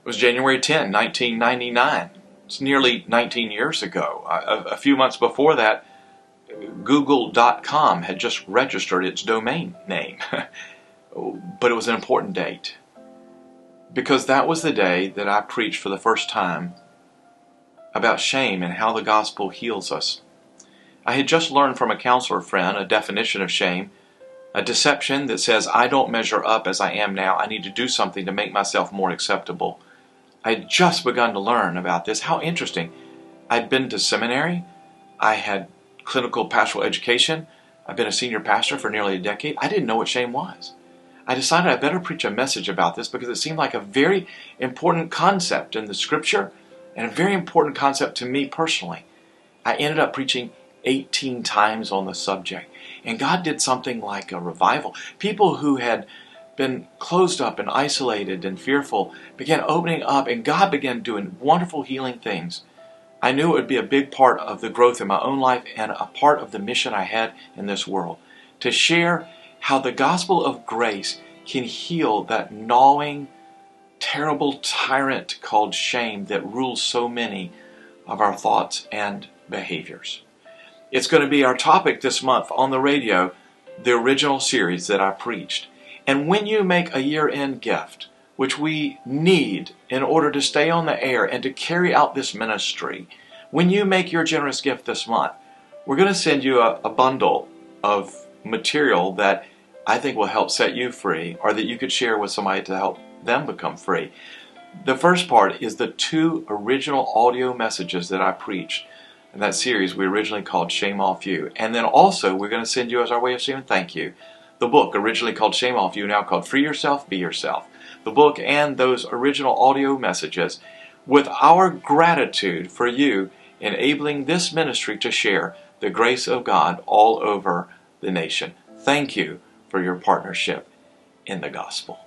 was January 10, 1999. It's nearly 19 years ago. A few months before that, Google.com had just registered its domain name. But it was an important date, because that was the day that I preached for the first time about shame and how the gospel heals us. I had just learned from a counselor friend a definition of shame, a deception that says, I don't measure up as I am now. I need to do something to make myself more acceptable. I had just begun to learn about this. How interesting. I'd been to seminary. I had clinical pastoral education. I've been a senior pastor for nearly a decade. I didn't know what shame was. I decided I better preach a message about this because it seemed like a very important concept in the scripture and a very important concept to me personally. I ended up preaching 18 times on the subject, and God did something like a revival. People who had been closed up and isolated and fearful began opening up, and God began doing wonderful healing things. I knew it would be a big part of the growth in my own life and a part of the mission I had in this world, to share how the gospel of grace can heal that gnawing, terrible tyrant called shame that rules so many of our thoughts and behaviors. It's going to be our topic this month on the radio, the original series that I preached. And when you make a year-end gift, which we need in order to stay on the air and to carry out this ministry, when you make your generous gift this month, we're going to send you a bundle of material that I think will help set you free, or that you could share with somebody to help them become free. The first part is the 2 original audio messages that I preached in that series we originally called Shame Off You. And then also we're going to send you, as our way of saying thank you, the book originally called Shame Off You, now called Free Yourself, Be Yourself. The book and those original audio messages with our gratitude for you enabling this ministry to share the grace of God all over the nation. Thank you for your partnership in the gospel.